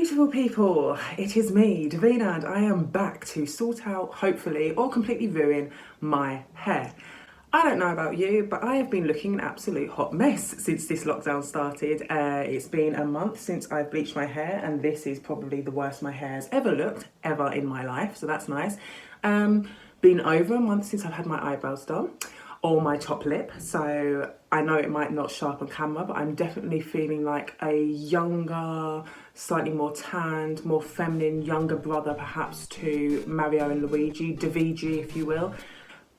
beautiful people, it is me, Davina, and I am back to sort out, hopefully, or completely ruin my hair. I don't know about you, but I have been looking an absolute hot mess since this lockdown started. It's been a month since I've bleached my hair, and this is probably the worst my hair has ever looked, ever in my life, so that's nice. Been over a month since I've had my eyebrows done, or my top lip, so I know it might not show up on camera, but I'm definitely feeling like a younger, slightly more tanned, more feminine, younger brother perhaps to Mario and Luigi, Davigi if you will.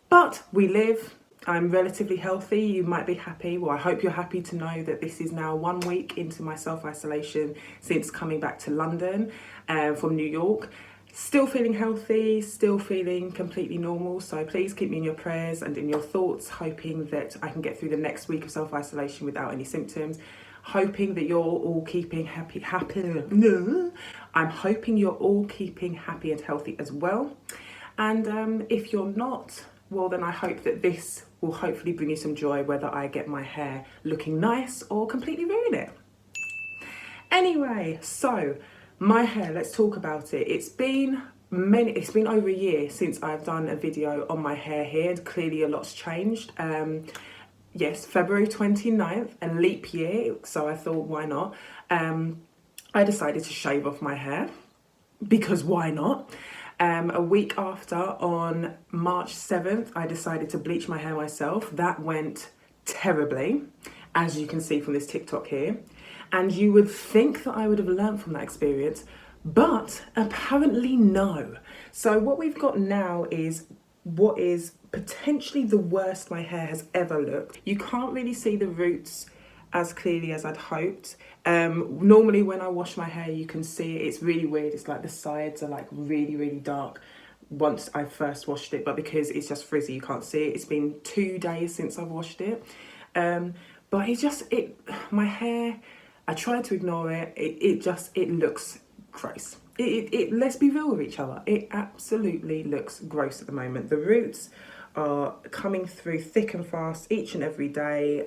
But we live. I'm relatively healthy. You might be happy. Well, I hope you're happy to know that this is now 1 week into my self-isolation since coming back to London from New York. Still feeling healthy, still feeling completely normal. So please keep me in your prayers and in your thoughts, hoping that I can get through the next week of self-isolation without any symptoms. Hoping that you're all keeping happy. I'm hoping you're all keeping happy and healthy as well. And if you're not, well, then I hope that this will hopefully bring you some joy, whether I get my hair looking nice or completely ruin it. Anyway, so my hair, let's talk about it. It's been over a year since I've done a video on my hair here, and clearly a lot's changed. Yes, February 29th, a leap year, so I thought, why not? I decided to shave off my hair, because why not? A week after, on March 7th, I decided to bleach my hair myself. That went terribly, as you can see from this TikTok here. And you would think that I would have learned from that experience, but apparently no. So what we've got now is what is potentially the worst my hair has ever looked. You can't really see the roots as clearly as I'd hoped. Normally when I wash my hair, you can see it. It's really weird. It's like the sides are like really, really dark once I first washed it, but because it's just frizzy, you can't see it. It's been 2 days since I've washed it. But my hair, I tried to ignore it. It looks gross. Let's be real with each other. It absolutely looks gross at the moment. The roots are coming through thick and fast each and every day.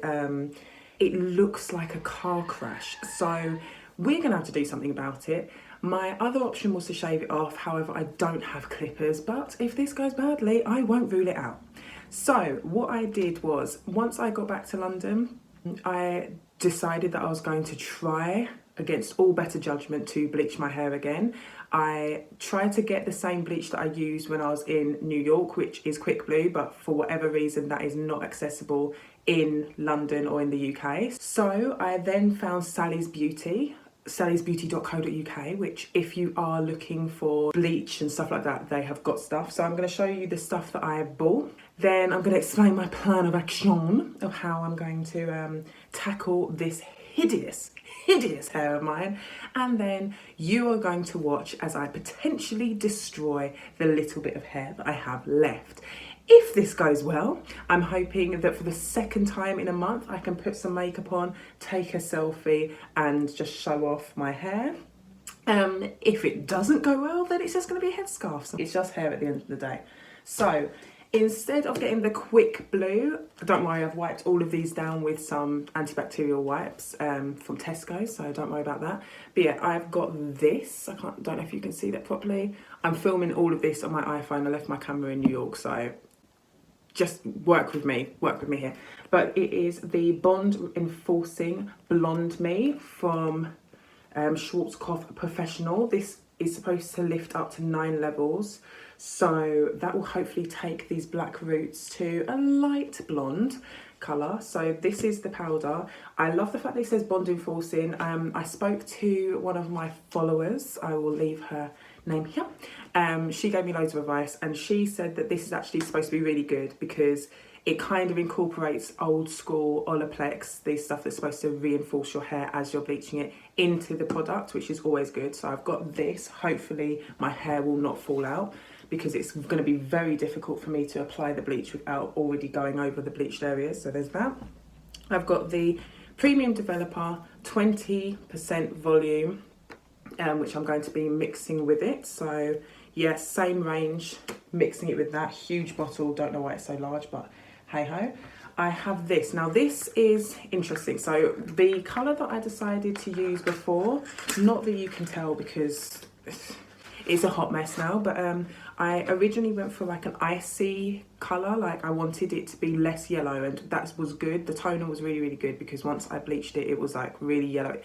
It looks like a car crash. So we're gonna have to do something about it. My other option was to shave it off. However, I don't have clippers, but if this goes badly, I won't rule it out. So what I did was, once I got back to London, I decided that I was going to try, against all better judgment, to bleach my hair again. I tried to get the same bleach that I used when I was in New York, which is Quick Blue, but for whatever reason that is not accessible in London or in the UK. So I then found Sally's Beauty, sallysbeauty.co.uk, which if you are looking for bleach and stuff like that, they have got stuff. So I'm going to show you the stuff that I have bought. Then I'm going to explain my plan of action of how I'm going to tackle this hideous hair of mine, and then you are going to watch as I potentially destroy the little bit of hair that I have left. If this goes well, I'm hoping that for the second time in a month I can put some makeup on, take a selfie and just show off my hair. If it doesn't go well, then it's just going to be a headscarf. So it's just hair at the end of the day. So instead of getting the Quick Blue, don't worry, I've wiped all of these down with some antibacterial wipes from Tesco, so don't worry about that. But yeah, I've got this. Don't know if you can see that properly. I'm filming all of this on my iPhone. I left my camera in New York, so just work with me here. But it is the Bond Enforcing Blonde Me from Schwarzkopf Professional. This is supposed to lift up to 9 levels. So that will hopefully take these black roots to a light blonde colour. So this is the powder. I love the fact that it says Bond Enforcing. I spoke to one of my followers. I will leave her name here. She gave me loads of advice, and she said that this is actually supposed to be really good because it kind of incorporates old school Olaplex, the stuff that's supposed to reinforce your hair as you're bleaching it, into the product, which is always good. So I've got this. Hopefully my hair will not fall out, because it's going to be very difficult for me to apply the bleach without already going over the bleached areas. So there's that. I've got the Premium Developer 20% volume, which I'm going to be mixing with it. So yes, same range, mixing it with that huge bottle. Don't know why it's so large, but hey ho. I have this. Now this is interesting. So the colour that I decided to use before, not that you can tell because it's a hot mess now, but I originally went for like an icy colour, like I wanted it to be less yellow, and that was good. The toner was really, really good because once I bleached it, it was like really yellow.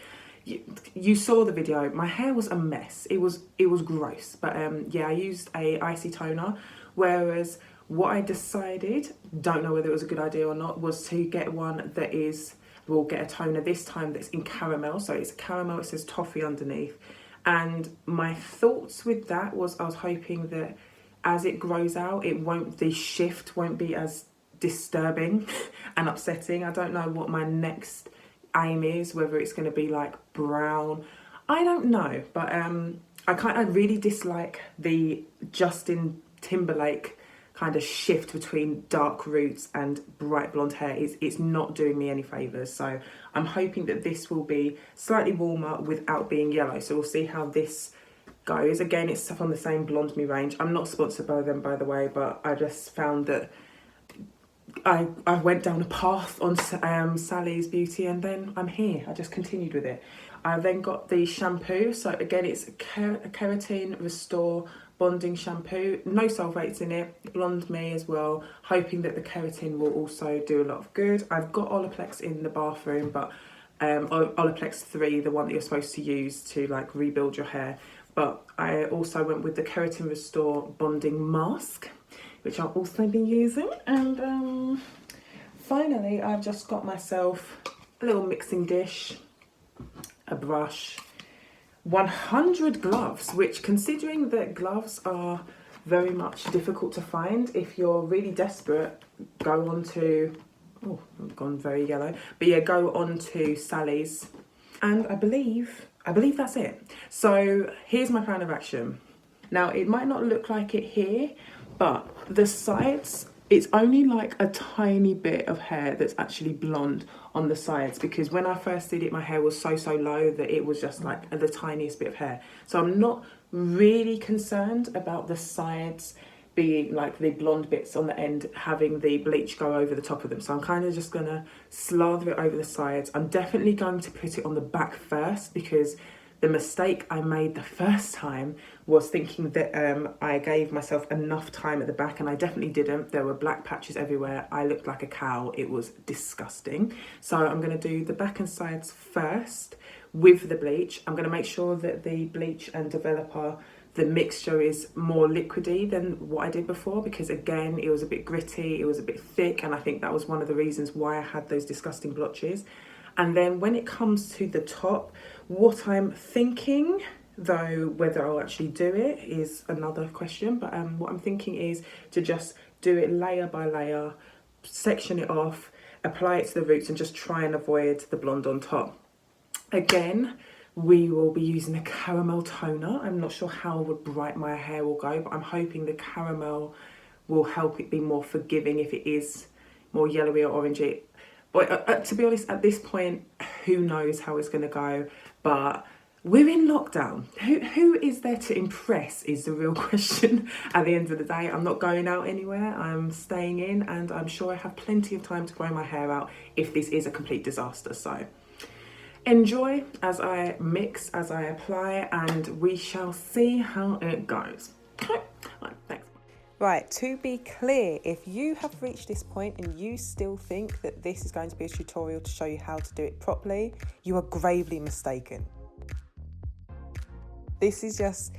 You saw the video, my hair was a mess. It was gross, but yeah, I used a icy toner, whereas what I decided, don't know whether it was a good idea or not, was to get one that is, we'll get a toner this time that's in caramel. So it's caramel, it says toffee underneath. And my thoughts with that was I was hoping that as it grows out, the shift won't be as disturbing and upsetting. I don't know what my next aim is, whether it's going to be like brown. I don't know, but I really dislike the Justin Timberlake kind of shift between dark roots and bright blonde hair. It's not doing me any favours. So I'm hoping that this will be slightly warmer without being yellow. So we'll see how this goes. Again, it's from the same BlondMe range. I'm not sponsored by them, by the way, but I just found that I went down a path on Sally's Beauty, and then I'm here. I just continued with it. I then got the shampoo. So again, it's a Keratin Restore Bonding Shampoo. No sulfates in it. BlondMe as well. Hoping that the keratin will also do a lot of good. I've got Olaplex in the bathroom, but Olaplex 3, the one that you're supposed to use to like rebuild your hair. But I also went with the Keratin Restore Bonding Mask, which I've also been using. And finally, I've just got myself a little mixing dish, a brush, 100 gloves, which, considering that gloves are very much difficult to find, if you're really desperate, go on to, oh, I've gone very yellow, but yeah, go on to Sally's, and I believe that's it. So here's my plan of action. Now, it might not look like it here, but the sides, it's only like a tiny bit of hair that's actually blonde on the sides, because when I first did it, my hair was so low that it was just like the tiniest bit of hair. So I'm not really concerned about the sides being like the blonde bits on the end having the bleach go over the top of them. So I'm kind of just gonna slather it over the sides. I'm definitely going to put it on the back first, because the mistake I made the first time was thinking that I gave myself enough time at the back, and I definitely didn't. There were black patches everywhere. I looked like a cow. It was disgusting. So I'm going to do the back and sides first with the bleach. I'm going to make sure that the bleach and developer, the mixture, is more liquidy than what I did before, because again, it was a bit gritty, it was a bit thick, and I think that was one of the reasons why I had those disgusting blotches. And then when it comes to the top, what I'm thinking, though whether I'll actually do it is another question, but what I'm thinking is to just do it layer by layer, section it off, apply it to the roots, and just try and avoid the blonde on top. Again, we will be using a caramel toner. I'm not sure how bright my hair will go, but I'm hoping the caramel will help it be more forgiving if it is more yellowy or orangey. But to be honest, at this point, who knows how it's going to go. But we're in lockdown. Who is there to impress is the real question at the end of the day. I'm not going out anywhere. I'm staying in, and I'm sure I have plenty of time to grow my hair out if this is a complete disaster. So enjoy as I mix, as I apply, and we shall see how it goes. Okay, right, thanks. Right, to be clear, if you have reached this point and you still think that this is going to be a tutorial to show you how to do it properly, you are gravely mistaken. This is just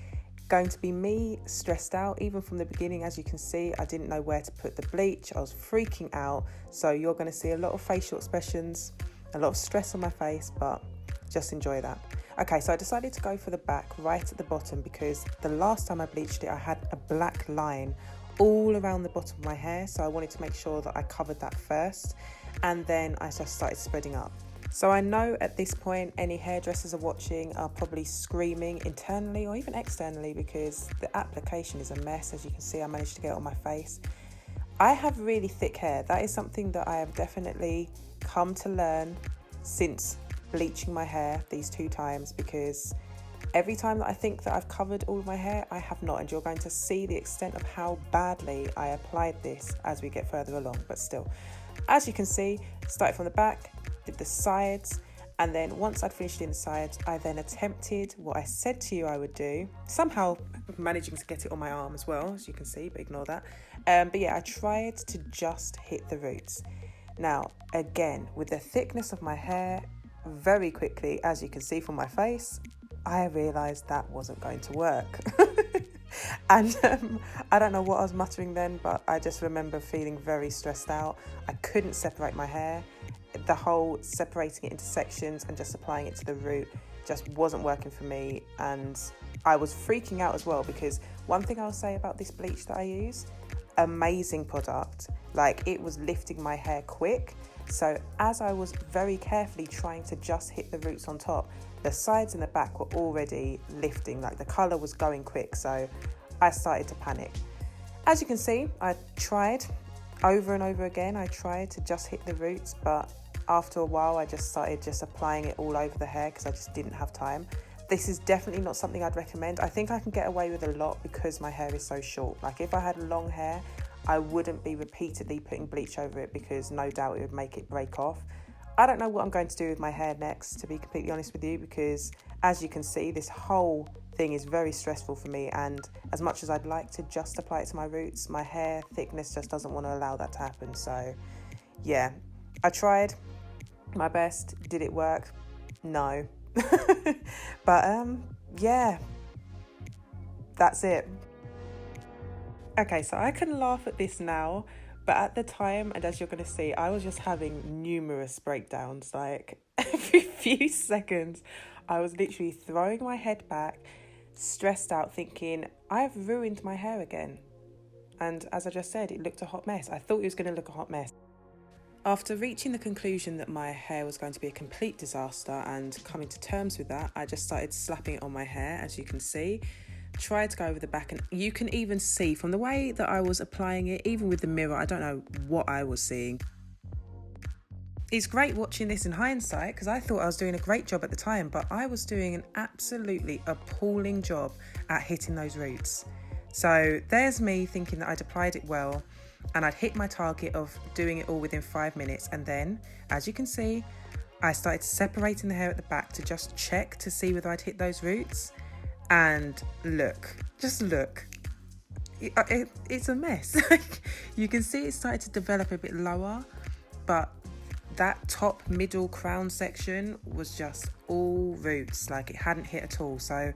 going to be me stressed out. Even from the beginning, as you can see, I didn't know where to put the bleach. I was freaking out. So you're going to see a lot of facial expressions, a lot of stress on my face, but just enjoy that. Okay, so I decided to go for the back right at the bottom, because the last time I bleached it, I had a black line all around the bottom of my hair. So I wanted to make sure that I covered that first, and then I just started spreading up. So I know at this point, any hairdressers are watching are probably screaming internally or even externally, because the application is a mess. As you can see, I managed to get it on my face. I have really thick hair. That is something that I have definitely come to learn since bleaching my hair these 2 times, because every time that I think that I've covered all of my hair, I have not, and you're going to see the extent of how badly I applied this as we get further along. But still, as you can see, started from the back, did the sides, and then once I'd finished doing the sides, I then attempted what I said to you I would do, somehow managing to get it on my arm as well, as you can see, but ignore that. But yeah, I tried to just hit the roots. Now, again, with the thickness of my hair, very quickly, as you can see from my face, I realised that wasn't going to work. And I don't know what I was muttering then, but I just remember feeling very stressed out. I couldn't separate my hair. The whole separating it into sections and just applying it to the root just wasn't working for me. And I was freaking out as well, because one thing I'll say about this bleach that I use, amazing product. Like, it was lifting my hair quick. So as I was very carefully trying to just hit the roots on top, the sides and the back were already lifting, like the colour was going quick. So I started to panic. As you can see, I tried over and over again. I tried to just hit the roots, but after a while I just started just applying it all over the hair because I just didn't have time. This is definitely not something I'd recommend. I think I can get away with a lot because my hair is so short. Like, if I had long hair, I wouldn't be repeatedly putting bleach over it, because no doubt it would make it break off. I don't know what I'm going to do with my hair next, to be completely honest with you, because as you can see, this whole thing is very stressful for me, and as much as I'd like to just apply it to my roots, my hair thickness just doesn't want to allow that to happen. So yeah, I tried my best. Did it work? No. But yeah, that's it. Okay, so I can laugh at this now, but at the time, and as you're going to see, I was just having numerous breakdowns. Like, every few seconds, I was literally throwing my head back, stressed out, thinking, I've ruined my hair again. And as I just said, it looked a hot mess. I thought it was going to look a hot mess. After reaching the conclusion that my hair was going to be a complete disaster and coming to terms with that, I just started slapping it on my hair, as you can see. Tried to go over the back, and you can even see from the way that I was applying it, even with the mirror, I don't know what I was seeing. It's great watching this in hindsight, because I thought I was doing a great job at the time, but I was doing an absolutely appalling job at hitting those roots. So there's me thinking that I'd applied it well, and I'd hit my target of doing it all within 5 minutes. And then, as you can see, I started separating the hair at the back to just check to see whether I'd hit those roots. And look, just look, it's a mess. You can see it started to develop a bit lower, but that top middle crown section was just all roots, like it hadn't hit at all. So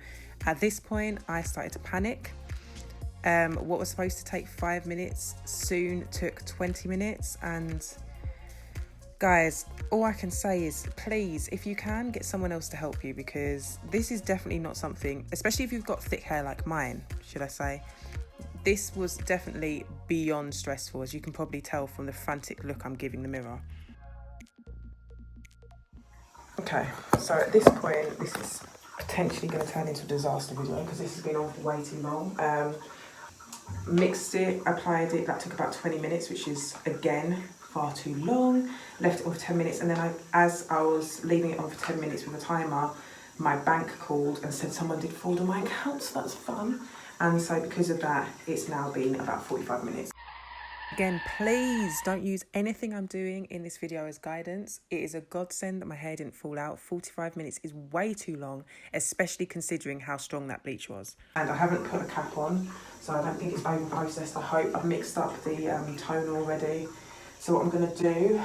at this point, I started to panic. What was supposed to take 5 minutes soon took 20 minutes. And guys, all I can say is, please, if you can, get someone else to help you, because this is definitely not something, especially if you've got thick hair like mine, should I say. This was definitely beyond stressful, as you can probably tell from the frantic look I'm giving the mirror. Okay, so at this point, this is potentially going to turn into a disaster video, because this has been on for way too long. Mixed it, applied it, that took about 20 minutes, which is, again, far too long. Left it on for 10 minutes, and then as I was leaving it on for 10 minutes with a timer, my bank called and said someone did fraud on my account, so that's fun. And so because of that, it's now been about 45 minutes. Again, please don't use anything I'm doing in this video as guidance. It is a godsend that my hair didn't fall out. 45 minutes is way too long, especially considering how strong that bleach was. And I haven't put a cap on, so I don't think it's over processed. I hope I've mixed up the toner already. So what I'm going to do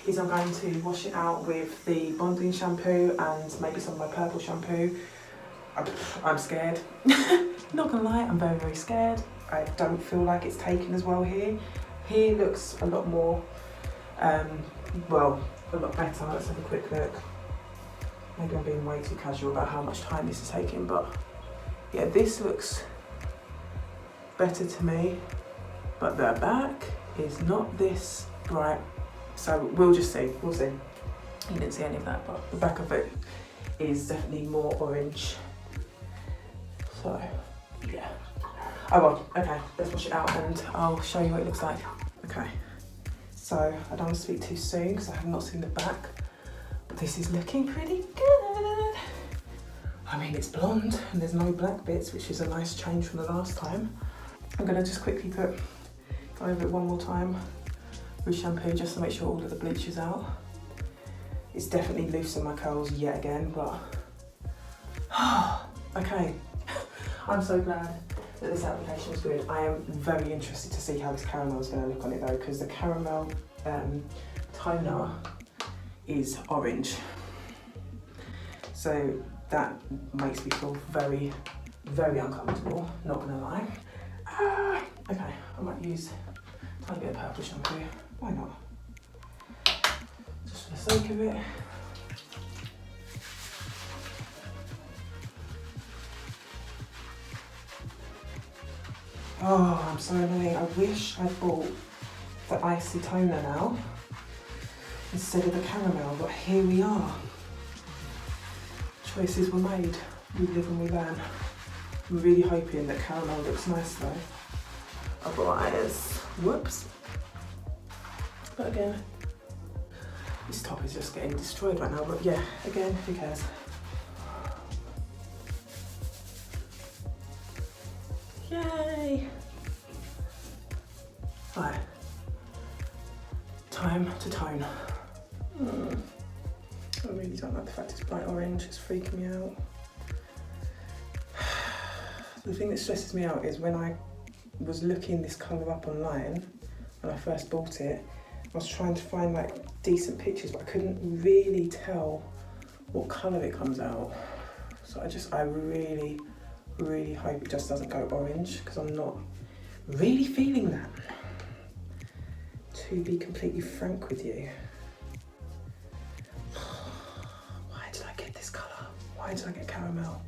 is I'm going to wash it out with the BlondMe shampoo and maybe some of my purple shampoo. I'm scared. Not gonna lie, I'm very, very scared. I don't feel like it's taken as well here. Here looks a lot more, well, a lot better. Let's have a quick look. Maybe I'm being way too casual about how much time this is taking, but yeah, this looks better to me. But the back is not this bright. So we'll just see, we'll see. You didn't see any of that, but the back of it is definitely more orange. So, yeah. Oh well, okay, let's wash it out and I'll show you what it looks like. Okay, so I don't want to speak too soon because I have not seen the back, but this is looking pretty good. I mean, it's blonde and there's no black bits, which is a nice change from the last time. I'm gonna just quickly go over it one more time with shampoo just to make sure all of the bleach is out. It's definitely loosened my curls yet again, but okay. I'm so glad that this application was good. I am very interested to see how this caramel is going to look on it though, because the caramel toner is orange. So that makes me feel very, very uncomfortable, not gonna lie. Okay, I might use a tiny bit of purple shampoo. Why not? Just for the sake of it. Oh, I'm so annoying. I wish I bought the icy toner now instead of the caramel, but here we are. Choices were made. We live and we learn. I'm really hoping that caramel looks nice though. Otherwise, whoops. But again, this top is just getting destroyed right now, but yeah, again, who cares? Yay! Right, time to tone. I really don't like the fact it's bright orange, it's freaking me out. The thing that stresses me out is when I was looking this colour up online, when I first bought it, I was trying to find like decent pictures, but I couldn't really tell what colour it comes out. So I really, really hope it just doesn't go orange, because I'm not really feeling that, to be completely frank with you. Why did I get this colour? Why did I get caramel?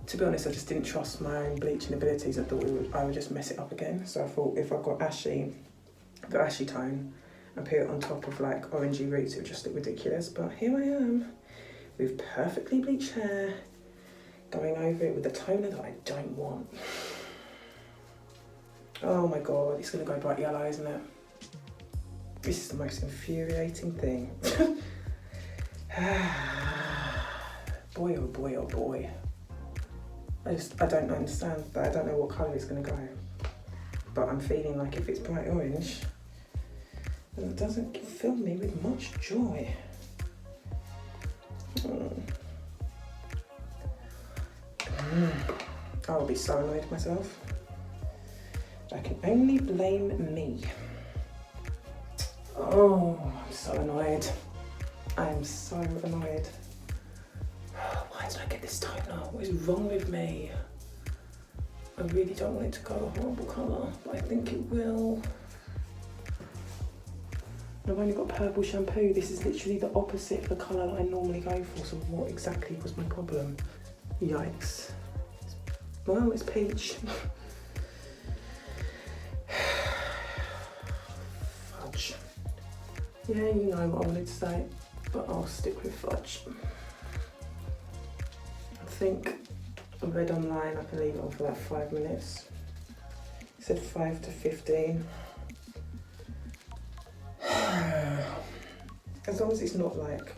To be honest, I just didn't trust my own bleaching abilities. I thought I would just mess it up again. So I thought if I got the ashy tone, and put it on top of like orangey roots, it would just look ridiculous. But here I am, with perfectly bleached hair, going over it with the toner that I don't want. Oh my God, it's gonna go bright yellow, isn't it? This is the most infuriating thing. Boy, oh boy, oh boy. I don't understand that. I don't know what colour it's going to go. But I'm feeling like if it's bright orange, then it doesn't fill me with much joy. I'll be so annoyed with myself. I can only blame me. Oh, I'm so annoyed. I am so annoyed. Why did I get this toner? What is wrong with me? I really don't want it to go a horrible colour, but I think it will. I've only got purple shampoo. This is literally the opposite of the colour that I normally go for, so what exactly was my problem? Yikes. Well, it's peach. Fudge. Yeah, you know what I wanted to say, but I'll stick with fudge. I think I read online I can leave it on for like 5 minutes. It said 5 to 15. As long as it's not like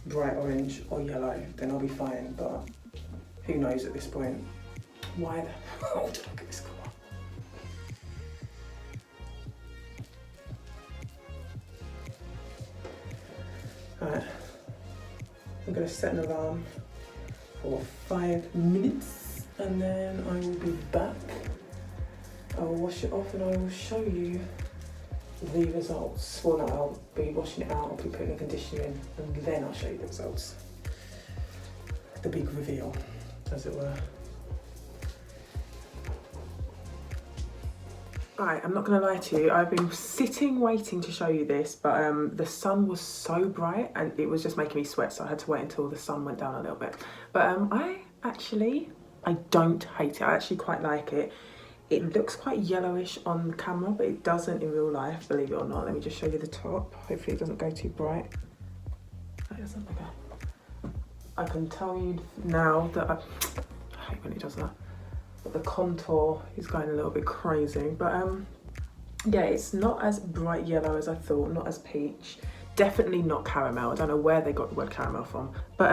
bright orange or yellow, then I'll be fine, but who knows at this point. Why the hell did I get this colour? Alright, I'm going to set an alarm for 5 minutes and then I will be back. I will wash it off and I will show you the results. Well, no, I'll be washing it out, I'll be putting the conditioner in, and then I'll show you the results. The big reveal, as it were. Alright, I'm not going to lie to you, I've been sitting waiting to show you this, but the sun was so bright and it was just making me sweat, so I had to wait until the sun went down a little bit. But I don't hate it, I actually quite like it. It looks quite yellowish on the camera, but it doesn't in real life, believe it or not. Let me just show you the top. Hopefully it doesn't go too bright. It doesn't, okay. I can tell you now that I hate when it does that. But the contour is going a little bit crazy. But yeah, it's not as bright yellow as I thought, not as peach. Definitely not caramel. I don't know where they got the word caramel from. But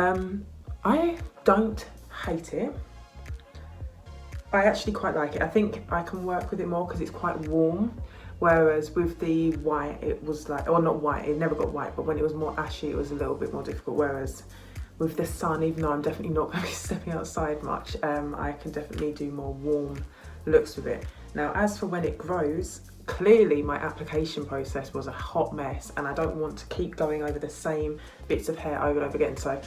I don't hate it. I actually quite like it. I think I can work with it more because it's quite warm, Whereas with the white, it was like, or not white, it never got white, but when it was more ashy, it was a little bit more difficult. Whereas with the sun, even though I'm definitely not going to be stepping outside much, I can definitely do more warm looks with it. Now, as for when it grows, clearly my application process was a hot mess, and I don't want to keep going over the same bits of hair over and over again. So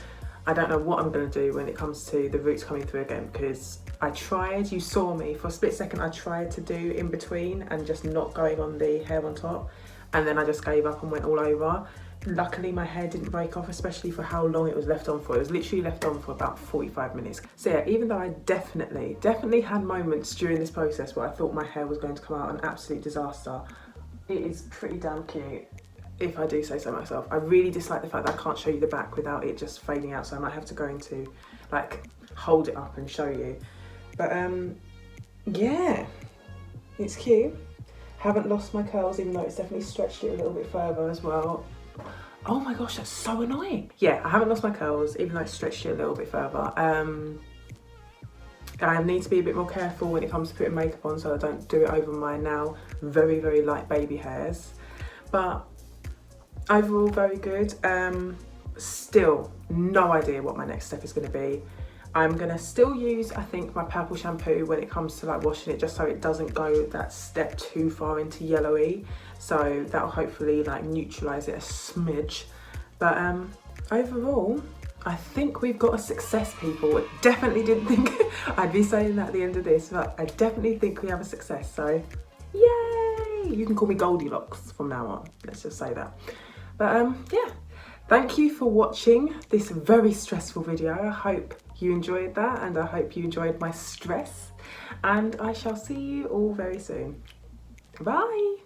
I don't know what I'm going to do when it comes to the roots coming through again, because I tried, you saw me for a split second, I tried to do in between and just not going on the hair on top, and then I just gave up and went all over. Luckily my hair didn't break off, especially for how long it was left on for. It was literally left on for about 45 minutes. So yeah, even though I definitely had moments during this process where I thought my hair was going to come out an absolute disaster, it is pretty damn cute, if I do say so myself. I really dislike the fact that I can't show you the back without it just fading out, so I might have to go into, like, hold it up and show you. But yeah, it's cute. Haven't lost my curls, even though it's definitely stretched it a little bit further as well. Oh my gosh, that's so annoying. Yeah, I haven't lost my curls, even though it's stretched it a little bit further. I need to be a bit more careful when it comes to putting makeup on, so I don't do it over my now very light baby hairs. But overall, very good. Still, no idea what my next step is going to be. I'm going to still use, I think, my purple shampoo when it comes to like washing it, just so it doesn't go that step too far into yellowy. So that'll hopefully like neutralise it a smidge. But overall, I think we've got a success, people. I definitely didn't think I'd be saying that at the end of this, but I definitely think we have a success. So yay! You can call me Goldilocks from now on. Let's just say that. But yeah, thank you for watching this very stressful video. I hope you enjoyed that, and I hope you enjoyed my stress, and I shall see you all very soon. Bye.